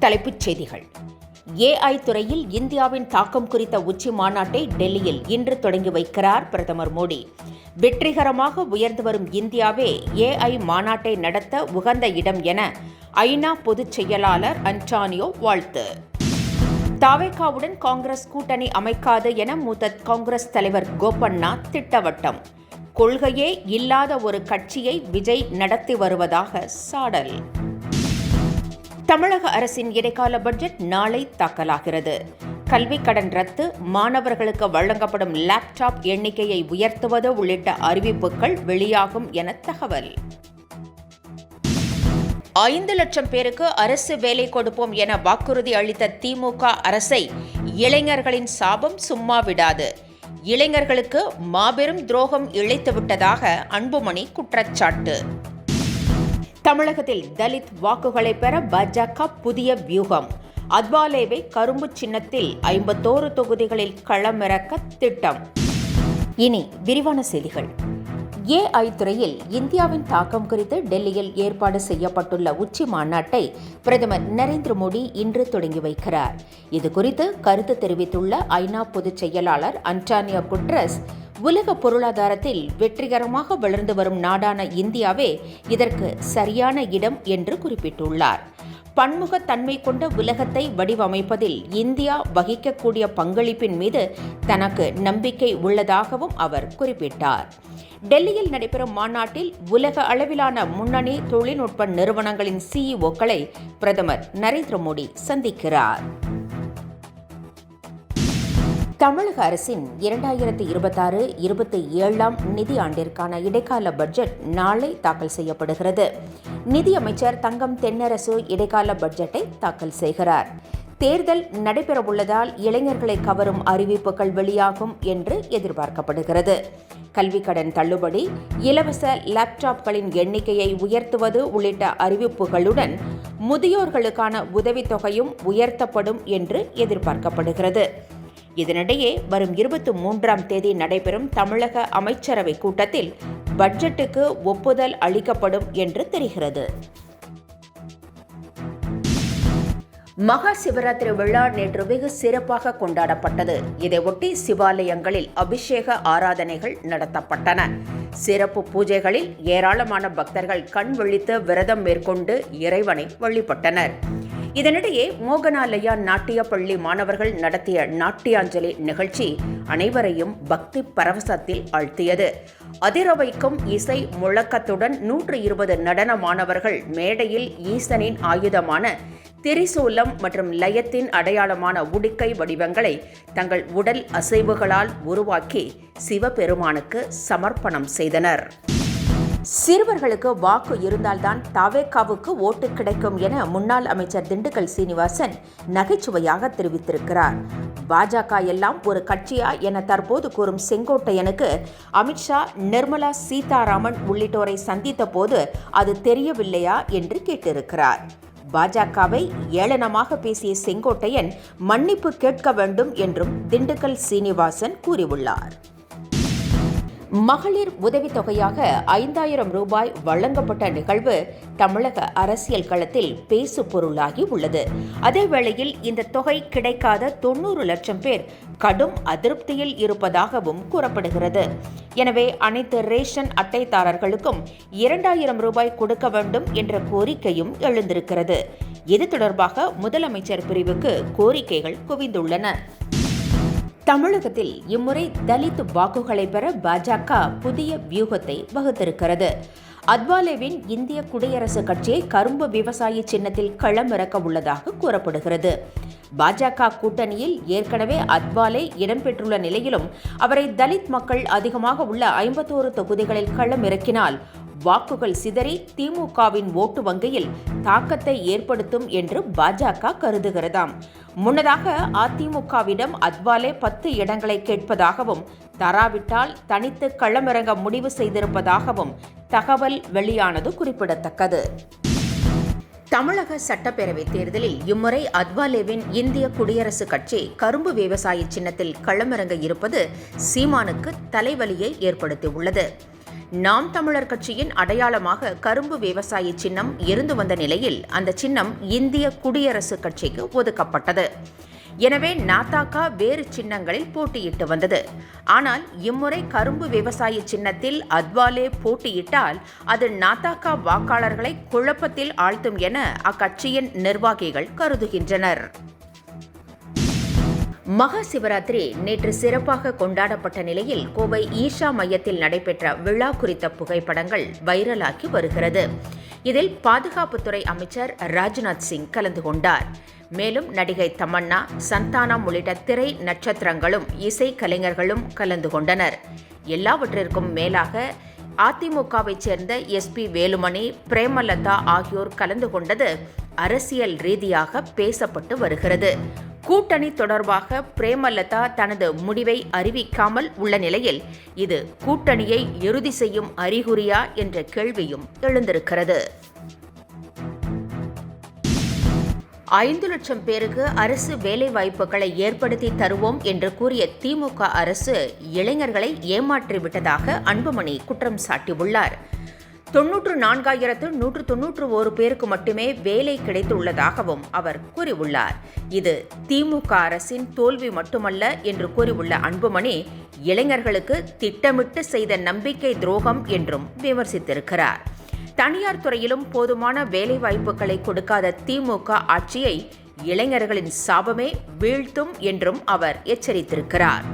தலைப்புச் செய்திகள். AI துறையில் இந்தியாவின் தாக்கம் குறித்த உச்சி மாநாட்டை டெல்லியில் இன்று தொடங்கி வைக்கிறார் பிரதமர் மோடி. வெற்றிகரமாக உயர்ந்து வரும் இந்தியாவே AI மாநாட்டை நடத்த உகந்த இடம் என ஐநா பொதுச் செயலாளர் அன்டானியோ வாழ்த்து. தாவேகாவுடன் காங்கிரஸ் கூட்டணி அமைக்காது என மூத்த காங்கிரஸ் தலைவர் கோபண்ணா திட்டவட்டம். கொள்கையே இல்லாத ஒரு கட்சியை விஜய் நடத்தி வருவதாக சாடல். தமிழக அரசின் இடைக்கால பட்ஜெட் நாளை தாக்கலாகிறது. கல்விக் கடன் ரத்து, மாணவர்களுக்கு வழங்கப்படும் லேப்டாப் எண்ணிக்கையை உயர்த்துவது உள்ளிட்ட அறிவிப்புகள் வெளியாகும் என தகவல். 5 லட்சம் பேருக்கு அரசு வேலை கொடுப்போம் என வாக்குறுதி அளித்த திமுக அரசை இளைஞர்களின் சாபம் சும்மா விடாது. இளைஞர்களுக்கு மாபெரும் துரோகம் இழைத்துவிட்டதாக அன்புமணி குற்றச்சாட்டு. தமிழகத்தில் தலித் வாக்குகளை பெற பாஜக புதிய வியூகம். அத்வாலேவை கரும்பு சின்னத்தில் 51 தொகுதிகளில் களமிறக்க திட்டம். இனி விரிவான செய்திகள். AI துறையில் இந்தியாவின் தாக்கம் குறித்து டெல்லியில் ஏற்பாடு செய்யப்பட்டுள்ள உச்சி மாநாட்டை பிரதமர் நரேந்திர மோடி இன்று தொடங்கி வைக்கிறார். இதுகுறித்து கருத்து தெரிவித்துள்ள ஐநா பொதுச் செயலாளர் அன்டானியோ குட்ரஸ், உலக பொருளாதாரத்தில் வெற்றிகரமாக வளர்ந்து வரும் நாடான இந்தியாவே இதற்கு சரியான இடம் என்று குறிப்பிட்டுள்ளார். பன்முகத்தன்மை கொண்ட உலகத்தை வடிவமைப்பதில் இந்தியா வகிக்கக்கூடிய பங்களிப்பின் மீது தனக்கு நம்பிக்கை உள்ளதாகவும் அவர் குறிப்பிட்டார். டெல்லியில் நடைபெறும் மாநாட்டில் உலக அளவிலான முன்னணி தொழில்நுட்ப நிறுவனங்களின் CEOக்களை பிரதமர் நரேந்திர மோடி சந்திக்கிறார். தமிழக அரசின் 2026-27 நிதி ஆண்டிற்கான இடைக்கால பட்ஜெட் நாளை தாக்கல் செய்யப்படுகிறது. நிதியமைச்சர் தங்கம் தென்னரசு இடைக்கால பட்ஜெட்டை தாக்கல் செய்கிறார். தேர்தல் நடைபெறவுள்ளதால் இளைஞர்களை கவரும் அறிவிப்புகள் வெளியாகும் என்று எதிர்பார்க்கப்படுகிறது. கல்விக் கடன் தள்ளுபடி, இலவச லேப்டாப்களின் எண்ணிக்கையை உயர்த்துவது உள்ளிட்ட அறிவிப்புகளுடன் முதியோர்களுக்கான உதவித்தொகையும் உயர்த்தப்படும் என்று எதிர்பார்க்கப்படுகிறது. இதனிடையே வரும் 23ஆம் தேதி நடைபெறும் தமிழக அமைச்சரவை கூட்டத்தில் பட்ஜெட்டுக்கு ஒப்புதல் அளிக்கப்படும் என்று தெரிகிறது. மகா சிவராத்திரி விழா நேற்று வெகு சிறப்பாக கொண்டாடப்பட்டது. இதையொட்டி சிவாலயங்களில் அபிஷேக ஆராதனைகள் நடத்தப்பட்டன. சிறப்பு பூஜைகளில் ஏராளமான பக்தர்கள் கண் விழித்து விரதம் மேற்கொண்டு இறைவனை வழிபட்டனர். இதனிடையே மோகனாலயா நாட்டிய பள்ளி மாணவர்கள் நடத்திய நாட்டியாஞ்சலி நிகழ்ச்சி அனைவரையும் பக்தி பரவசத்தில் ஆழ்த்தியது. அதிர வைக்கும் இசை முழக்கத்துடன் 120 நடன மாணவர்கள் மேடையில் ஈசனின் ஆயுதமான திரிசூலம் மற்றும் லயத்தின் அடையாளமான உடுக்கை வடிவங்களை தங்கள் உடல் அசைவுகளால் உருவாக்கி சிவபெருமானுக்கு சமர்ப்பணம் செய்தனர். சிறுவர்களுக்கு வாக்கு இருந்தால்தான் தாவேகாவுக்கு ஓட்டு கிடைக்கும் என முன்னாள் அமைச்சர் திண்டுக்கல் சீனிவாசன் நகைச்சுவையாக தெரிவித்திருக்கிறார். பாஜக எல்லாம் ஒரு கட்சியா என தற்போது கூறும் செங்கோட்டையனுக்கு அமித்ஷா, நிர்மலா சீதாராமன் உள்ளிட்டோரை சந்தித்த போது அது தெரியவில்லையா என்று கேட்டிருக்கிறார். பாஜகவை ஏளனமாக பேசிய செங்கோட்டையன் மன்னிப்பு கேட்க வேண்டும் என்றும் திண்டுக்கல் சீனிவாசன் கூறியுள்ளார். மகளிர் உதவித்தொகையாக 5000 ரூபாய் வழங்கப்பட்ட நிகழ்வு தமிழக அரசியல் களத்தில் பேசு பொருளாகி உள்ளது. அதேவேளையில் இந்த தொகை கிடைக்காத 90 லட்சம் பேர் கடும் அதிருப்தியில் இருப்பதாகவும் கூறப்படுகிறது. எனவே அனைத்து ரேஷன் அட்டைதாரர்களுக்கும் 2000 ரூபாய் கொடுக்க வேண்டும் என்ற கோரிக்கையும் எழுந்திருக்கிறது. இது தொடர்பாக முதலமைச்சர் பிரிவுக்கு கோரிக்கைகள் குவிந்துள்ளன. தமிழகத்தில் இம்முறை தலித் வாக்குகளை பெற பாஜக புதிய வியூகத்தை வகுத்திருக்கிறது. அத்வாலேவின் இந்திய குடியரசுக் கட்சியை கரும்பு விவசாயி சின்னத்தில் களமிறக்க உள்ளதாக கூறப்படுகிறது. பாஜக கூட்டணியில் ஏற்கனவே அத்வாலே இடம்பெற்றுள்ள நிலையிலும் அவரை தலித் மக்கள் அதிகமாக உள்ள 51 தொகுதிகளில் களமிறக்கினால் வாக்குகள் சிதறி திமுகவின் ஓட்டு வங்கியில் தாக்கத்தை ஏற்படுத்தும் என்று பாஜக கருதுகிறதாம். முன்னதாக அதிமுகவிடம் அத்வாலே 10 இடங்களை கேட்பதாகவும் தராவிட்டால் தனித்து களமிறங்க முடிவு செய்திருப்பதாகவும் தகவல் வெளியானது குறிப்பிடத்தக்கது. தமிழக சட்டப்பேரவைத் தேர்தலில் இம்முறை அத்வாலேவின் இந்திய குடியரசுக் கட்சி கரும்பு விவசாயி சின்னத்தில் களமிறங்க இருப்பது சீமானுக்கு தலைவலியை ஏற்படுத்தியுள்ளது. நாம் தமிழர் கட்சியின் அடையாளமாக கரும்பு விவசாய சின்னம் இருந்து வந்த நிலையில் அந்த சின்னம் இந்திய குடியரசுக் கட்சிக்கு ஒதுக்கப்பட்டது. எனவே நாத்தாக்கா வேறு சின்னங்களில் போட்டியிட்டு வந்தது. ஆனால் இம்முறை கரும்பு விவசாய சின்னத்தில் அத்வாலே போட்டியிட்டால் அது நாத்தாக்கா வாக்காளர்களை குழப்பத்தில் ஆழ்த்தும் என அக்கட்சியின் நிர்வாகிகள் கருதுகின்றனர். மகா சிவராத்திரி நேற்று சிறப்பாக கொண்டாடப்பட்ட நிலையில் கோவை ஈஷா மையத்தில் நடைபெற்ற விழா குறித்த புகைப்படங்கள் வைரலாகி வருகிறது. இதில் பாதுகாப்புத்துறை அமைச்சர் ராஜ்நாத் சிங் கலந்து கொண்டார். மேலும் நடிகை தமன்னா, சந்தானம் உள்ளிட்ட திரை நட்சத்திரங்களும் இசை கலைஞர்களும் கலந்து கொண்டனர். எல்லாவற்றிற்கும் மேலாக அதிமுகவைச் சேர்ந்த SP வேலுமணி, பிரேமலதா ஆகியோர் கலந்து கொண்டது அரசியல் ரீதியாக பேசப்பட்டு வருகிறது. கூட்டணி தொடர்பாக பிரேமலதா தனது முடிவை அறிவிக்காமல் உள்ள நிலையில் இது கூட்டணியை இறுதி செய்யும் அறிகுறியா என்ற கேள்வியும் எழுந்திருக்கிறது. 5 லட்சம் பேருக்கு அரசு வேலைவாய்ப்புகளை ஏற்படுத்தி தருவோம் என்று கூறிய திமுக அரசு இளைஞர்களை ஏமாற்றிவிட்டதாக அன்புமணி குற்றம் சாட்டியுள்ளார். 94,191 பேருக்கு மட்டுமே வேலை கிடைத்துள்ளதாகவும் அவர் கூறியுள்ளார். இது திமுக அரசின் தோல்வி மட்டுமல்ல என்று கூறியுள்ள அன்புமணி இளைஞர்களுக்கு திட்டமிட்டு செய்த நம்பிக்கை துரோகம் என்றும் விமர்சித்திருக்கிறார். தனியார் துறையிலும் போதுமான வேலைவாய்ப்புகளை கொடுக்காத திமுக ஆட்சியை இளைஞர்களின் சாபமே வீழ்த்தும் என்றும் அவர் எச்சரித்திருக்கிறார்.